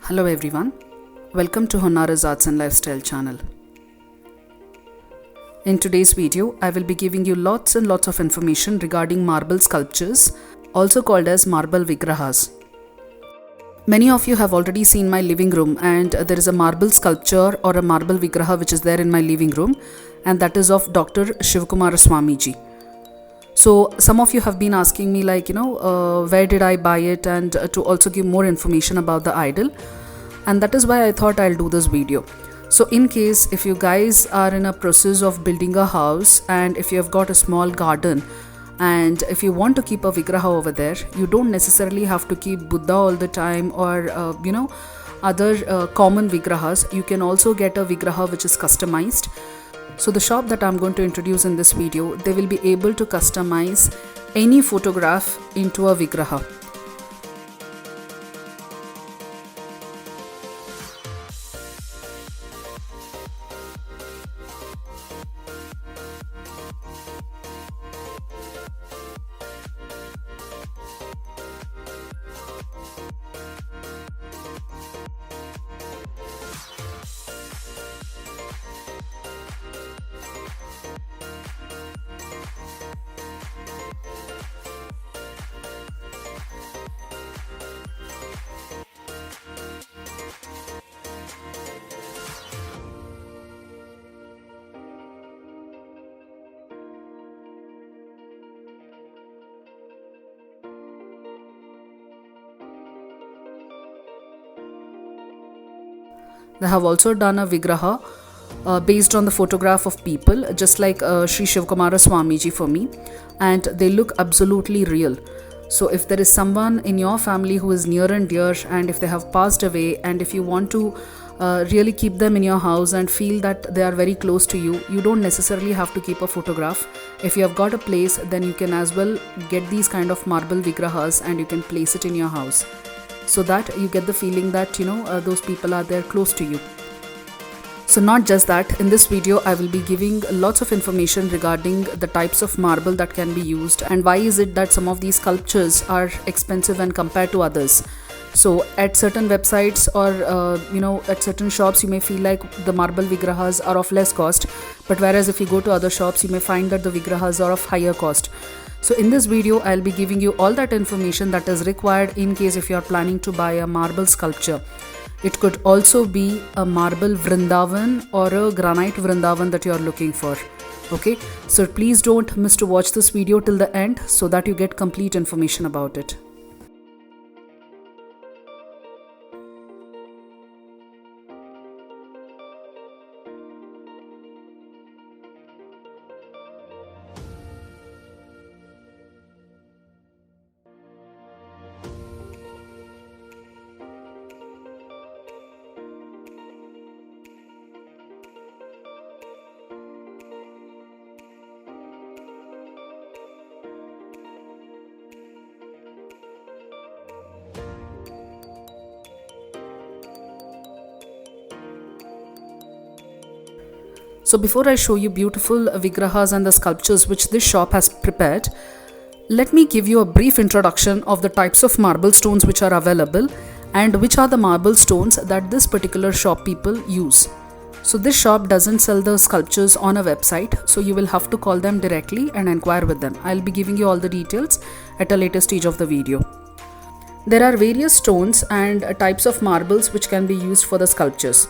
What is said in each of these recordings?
Hello everyone, welcome to Honara's Arts and Lifestyle channel. In today's video, I will be giving you lots and lots of information regarding marble sculptures, also called as marble vigrahas. Many of you have already seen my living room, and there is a marble sculpture or a marble vigraha which is there in my living room, and that is of Dr. Shivkumara Swamiji. So some of you have been asking me where did I buy it, and to also give more information about the idol, and that is why I thought I'll do this video. So in case if you guys are in a process of building a house, and if you have got a small garden, and if you want to keep a vigraha over there, you don't necessarily have to keep Buddha all the time or other common vigrahas. You can also get a vigraha which is customized. So the shop that I'm going to introduce in this video, they will be able to customize any photograph into a vigraha. They have also done a vigraha based on the photograph of people, just like Sri Shivkumara Swamiji for me, and they look absolutely real. So if there is someone in your family who is near and dear, and if they have passed away, and if you want to really keep them in your house and feel that they are very close to you, you don't necessarily have to keep a photograph. If you have got a place, then you can as well get these kind of marble vigrahas and you can place it in your house, so that you get the feeling that those people are there close to you. So not just that, in this video I will be giving lots of information regarding the types of marble that can be used, and why is it that some of these sculptures are expensive when compared to others. So at certain websites or at certain shops, you may feel like the marble vigrahas are of less cost, but whereas if you go to other shops, you may find that the vigrahas are of higher cost. So in this video, I'll be giving you all that information that is required in case if you are planning to buy a marble sculpture. It could also be a marble Vrindavan or a granite Vrindavan that you are looking for. Okay, so please don't miss to watch this video till the end so that you get complete information about it. So before I show you beautiful vigrahas and the sculptures which this shop has prepared, let me give you a brief introduction of the types of marble stones which are available and which are the marble stones that this particular shop people use. So this shop doesn't sell the sculptures on a website, so you will have to call them directly and inquire with them. I'll be giving you all the details at a later stage of the video. There are various stones and types of marbles which can be used for the sculptures.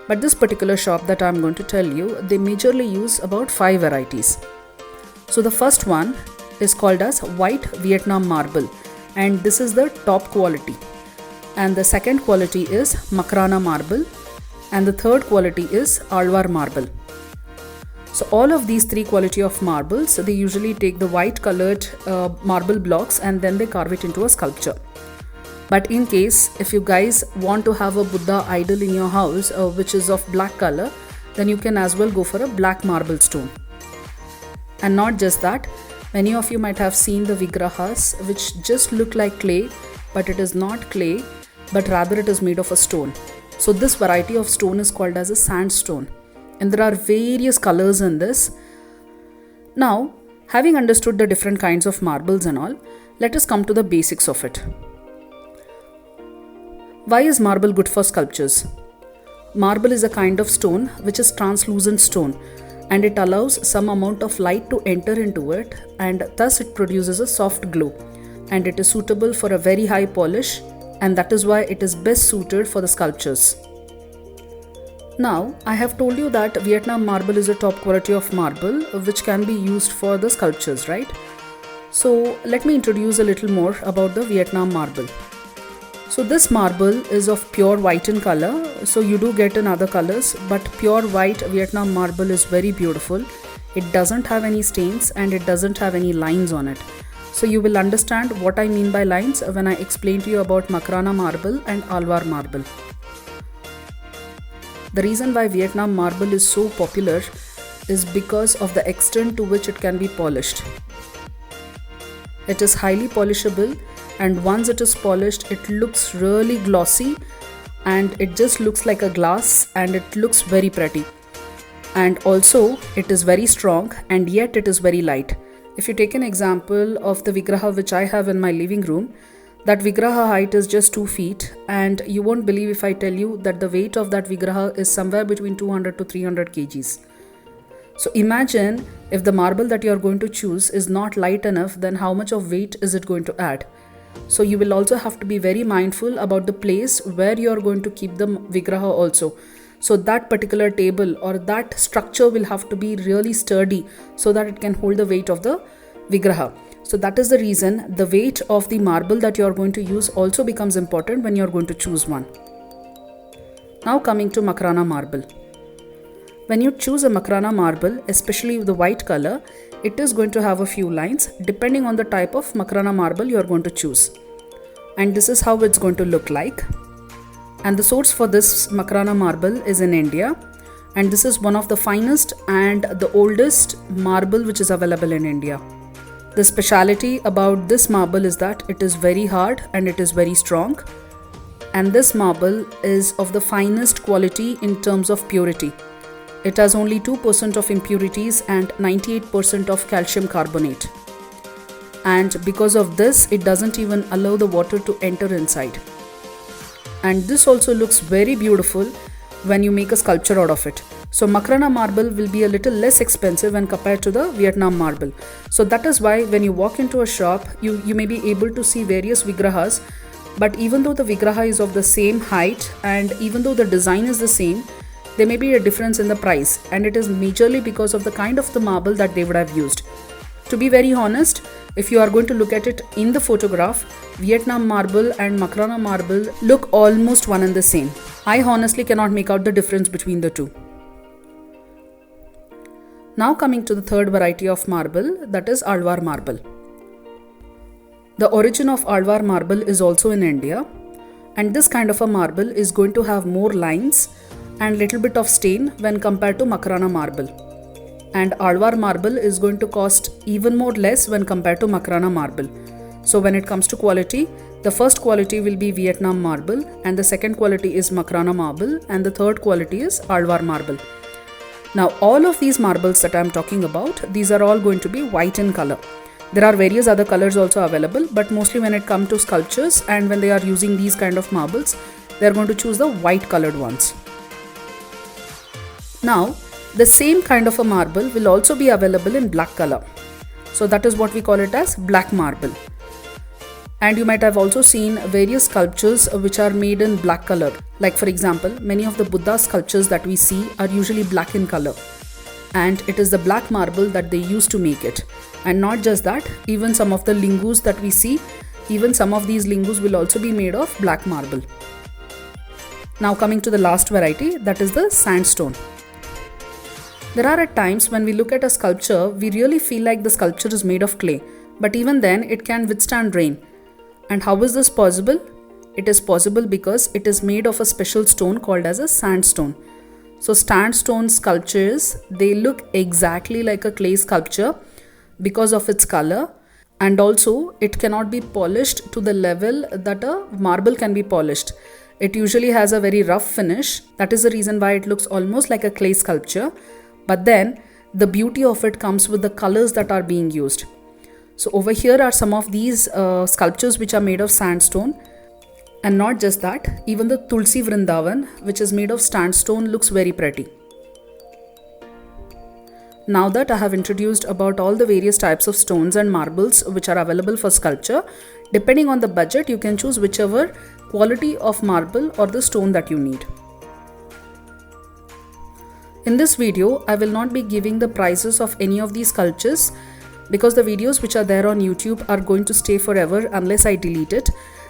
But this particular shop that I'm going to tell you, they majorly use about 5 varieties. So the first one is called as white Vietnam marble, and this is the top quality. And the second quality is Makrana Marble, and the third quality is Alwar Marble. So all of these 3 quality of marbles, they usually take the white colored marble blocks and then they carve it into a sculpture. But in case if you guys want to have a Buddha idol in your house which is of black color, then you can as well go for a black marble stone. And not just that, many of you might have seen the vigrahas which just look like clay, but it is not clay, but rather it is made of a stone. So this variety of stone is called as a sandstone, and there are various colors in this. Now, having understood the different kinds of marbles and all, let us come to the basics of it. Why is marble good for sculptures? Marble is a kind of stone which is translucent stone, and it allows some amount of light to enter into it, and thus it produces a soft glow, and it is suitable for a very high polish, and that is why it is best suited for the sculptures. Now, I have told you that Vietnam marble is a top quality of marble which can be used for the sculptures, right? So let me introduce a little more about the Vietnam marble. So this marble is of pure white in color, so you do get in other colors, but pure white Vietnam marble is very beautiful. It doesn't have any stains and it doesn't have any lines on it. So you will understand what I mean by lines when I explain to you about Makrana Marble and Alwar Marble. The reason why Vietnam marble is so popular is because of the extent to which it can be polished. It is highly polishable, and once it is polished, it looks really glossy and it just looks like a glass, and it looks very pretty. And also it is very strong, and yet it is very light. If you take an example of the Vigraha which I have in my living room, that Vigraha height is just 2 feet, and you won't believe if I tell you that the weight of that Vigraha is somewhere between 200 to 300 kgs. So imagine if the marble that you are going to choose is not light enough, then how much of weight is it going to add? So you will also have to be very mindful about the place where you are going to keep the Vigraha also. So that particular table or that structure will have to be really sturdy so that it can hold the weight of the Vigraha. So that is the reason the weight of the marble that you are going to use also becomes important when you are going to choose one. Now coming to Makrana Marble. When you choose a Makrana Marble, especially the white color, it is going to have a few lines depending on the type of Makrana Marble you are going to choose. And this is how it's going to look like. And the source for this Makrana Marble is in India. And this is one of the finest and the oldest marble which is available in India. The speciality about this marble is that it is very hard and it is very strong. And this marble is of the finest quality in terms of purity. It has only 2% of impurities and 98% of calcium carbonate. And because of this, it doesn't even allow the water to enter inside. And this also looks very beautiful when you make a sculpture out of it. So Makrana marble will be a little less expensive when compared to the Vietnam marble. So that is why when you walk into a shop, you may be able to see various Vigrahas. But even though the Vigraha is of the same height and even though the design is the same, there may be a difference in the price, and it is majorly because of the kind of the marble that they would have used. To be very honest, if you are going to look at it in the photograph, Vietnam marble and Makrana marble look almost one and the same. I honestly cannot make out the difference between the two. Now coming to the third variety of marble, that is Alwar Marble. The origin of Alwar Marble is also in India, and this kind of a marble is going to have more lines and little bit of stain when compared to Makrana Marble. And Alwar Marble is going to cost even more less when compared to Makrana Marble. So when it comes to quality, the first quality will be Vietnam Marble, and the second quality is Makrana Marble, and the third quality is Alwar Marble. Now all of these marbles that I am talking about, these are all going to be white in color. There are various other colors also available, but mostly when it comes to sculptures and when they are using these kind of marbles, they are going to choose the white colored ones. Now the same kind of a marble will also be available in black color. So that is what we call it as black marble. And you might have also seen various sculptures which are made in black color. Like for example, many of the Buddha sculptures that we see are usually black in color. And it is the black marble that they use to make it. And not just that, even some of the lingus that we see, even some of these lingus will also be made of black marble. Now coming to the last variety, that is the sandstone. There are at times when we look at a sculpture, we really feel like the sculpture is made of clay. But even then, it can withstand rain. And how is this possible? It is possible because it is made of a special stone called as a sandstone. So sandstone sculptures, they look exactly like a clay sculpture because of its color, and also it cannot be polished to the level that a marble can be polished. It usually has a very rough finish. That is the reason why it looks almost like a clay sculpture. But then the beauty of it comes with the colors that are being used. So over here are some of these sculptures which are made of sandstone, And not just that, even the Tulsi Vrindavan, which is made of sandstone, looks very pretty. Now that I have introduced about all the various types of stones and marbles which are available for sculpture, depending on the budget, you can choose whichever quality of marble or the stone that you need. In this video, I will not be giving the prices of any of these sculptures because the videos which are there on YouTube are going to stay forever unless I delete it,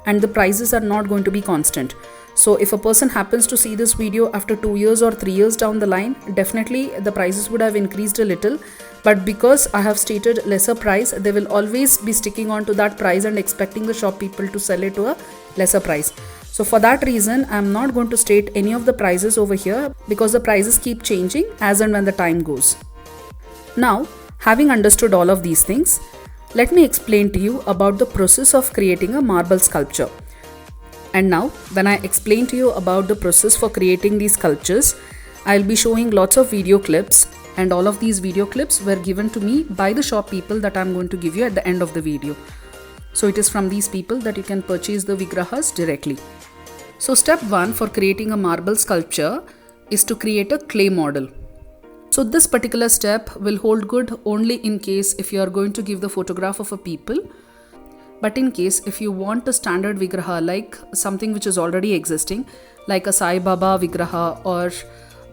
and the prices are not going to be constant. So if a person happens to see this video after 2 years or 3 years down the line, definitely the prices would have increased a little, but because I have stated lesser price, they will always be sticking on to that price and expecting the shop people to sell it to a lesser price. So for that reason, I am not going to state any of the prices over here because the prices keep changing as and when the time goes. Now, having understood all of these things, let me explain to you about the process of creating a marble sculpture. And now, when I explain to you about the process for creating these sculptures, I'll be showing lots of video clips, and all of these video clips were given to me by the shop people that I'm going to give you at the end of the video. So it is from these people that you can purchase the vigrahas directly. So step 1 for creating a marble sculpture is to create a clay model. So this particular step will hold good only in case if you are going to give the photograph of a people. But in case if you want a standard vigraha, like something which is already existing, like a Sai Baba vigraha or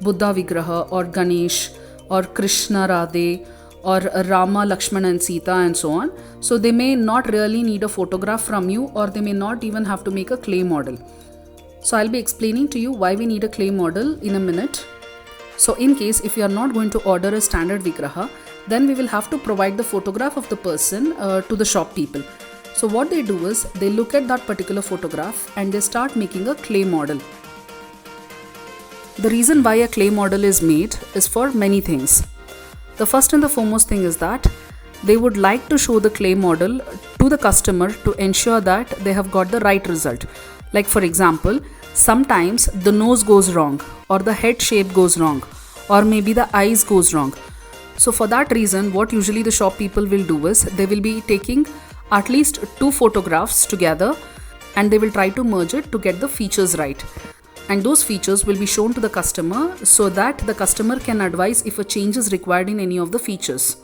Buddha vigraha or Ganesh or Krishna Radhe or Rama, Lakshmana and Sita and so on. So they may not really need a photograph from you, or they may not even have to make a clay model. So I'll be explaining to you why we need a clay model in a minute. So in case if you are not going to order a standard vigraha, then we will have to provide the photograph of the person to the shop people. So what they do is they look at that particular photograph and they start making a clay model. The reason why a clay model is made is for many things. The first and the foremost thing is that they would like to show the clay model to the customer to ensure that they have got the right result. Like for example, sometimes the nose goes wrong, or the head shape goes wrong, or maybe the eyes goes wrong. So for that reason, what usually the shop people will do is they will be taking at least 2 photographs together and they will try to merge it to get the features right. And those features will be shown to the customer so that the customer can advise if a change is required in any of the features.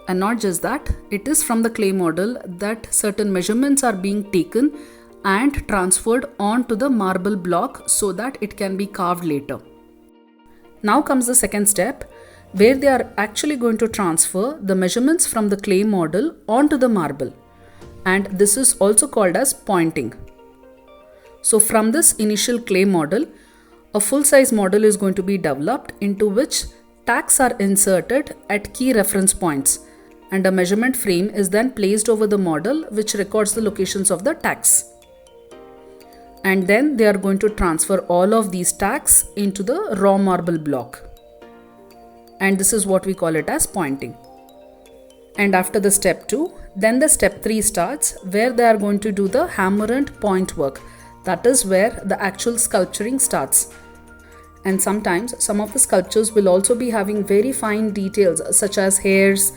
And not just that, it is from the clay model that certain measurements are being taken and transferred onto the marble block so that it can be carved later. Now comes the second step, where they are actually going to transfer the measurements from the clay model onto the marble, and this is also called as pointing. So from this initial clay model, a full-size model is going to be developed into which tags are inserted at key reference points, and a measurement frame is then placed over the model which records the locations of the tags. And then they are going to transfer all of these tags into the raw marble block. And this is what we call it as pointing. And after the step 2, then the step 3 starts, where they are going to do the hammer and point work. That is where the actual sculpturing starts. And sometimes some of the sculptures will also be having very fine details such as hairs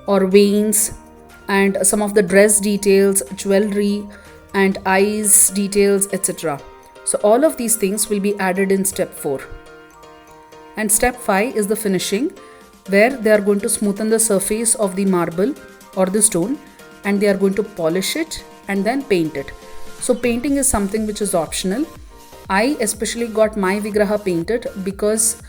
or veins, and some of the dress details, jewelry and eyes details, etc. So all of these things will be added in step 4. And step 5 is the finishing, where they are going to smoothen the surface of the marble or the stone, and they are going to polish it and then paint it. So painting is something which is optional. I especially got my vigraha painted because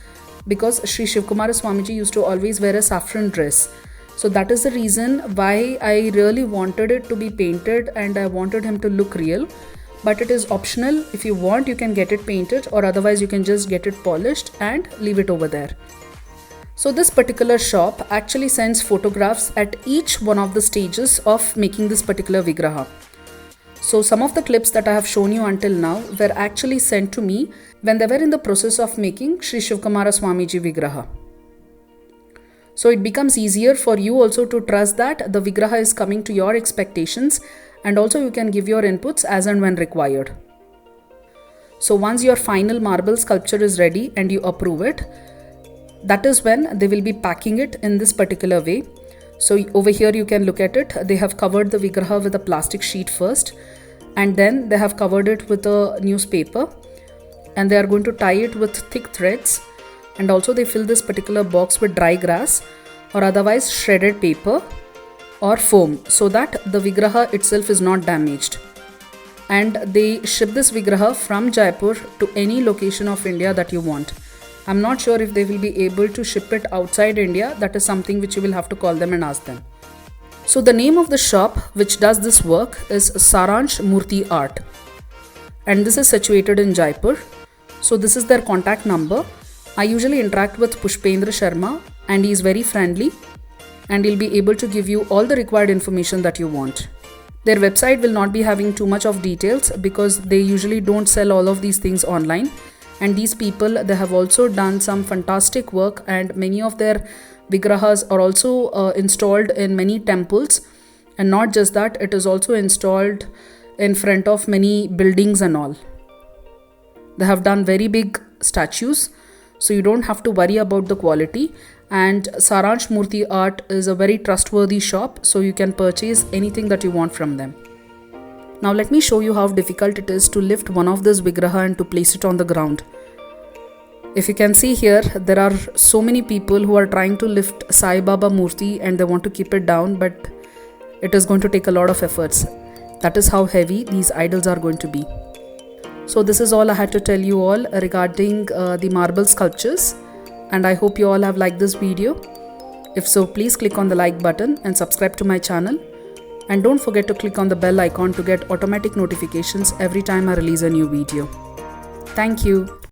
Sri Shivkumara Swamiji used to always wear a saffron dress. So that is the reason why I really wanted it to be painted and I wanted him to look real. But it is optional. If you want, you can get it painted, or otherwise you can just get it polished and leave it over there. So this particular shop actually sends photographs at each one of the stages of making this particular vigraha. So some of the clips that I have shown you until now were actually sent to me when they were in the process of making Sri Shivkumara Swamiji vigraha. So it becomes easier for you also to trust that the vigraha is coming to your expectations, and also you can give your inputs as and when required. So once your final marble sculpture is ready and you approve it, that is when they will be packing it in this particular way. So over here you can look at it. They have covered the vigraha with a plastic sheet first, and then they have covered it with a newspaper, and they are going to tie it with thick threads, and also they fill this particular box with dry grass or otherwise shredded paper or foam so that the Vigraha itself is not damaged. And they ship this Vigraha from Jaipur to any location of India that you want. I'm not sure if they will be able to ship it outside India. That is something which you will have to call them and ask them. So the name of the shop which does this work is Saransh Moorti Art, and this is situated in Jaipur. So this is their contact number. I usually interact with Pushpendra Sharma, and he is very friendly, and he'll be able to give you all the required information that you want. Their website will not be having too much of details because they usually don't sell all of these things online. And these people, they have also done some fantastic work, and many of their Vigrahas are also installed in many temples. And not just that, it is also installed in front of many buildings and all. They have done very big statues, so you don't have to worry about the quality. And Saransh Moorti Art is a very trustworthy shop, so you can purchase anything that you want from them. Now let me show you how difficult it is to lift one of this Vigraha and to place it on the ground. If you can see here, there are so many people who are trying to lift Sai Baba Moorti and they want to keep it down, but it is going to take a lot of efforts. That is how heavy these idols are going to be. So this is all I had to tell you all regarding the marble sculptures, and I hope you all have liked this video. If so, please click on the like button and subscribe to my channel, and don't forget to click on the bell icon to get automatic notifications every time I release a new video. Thank you.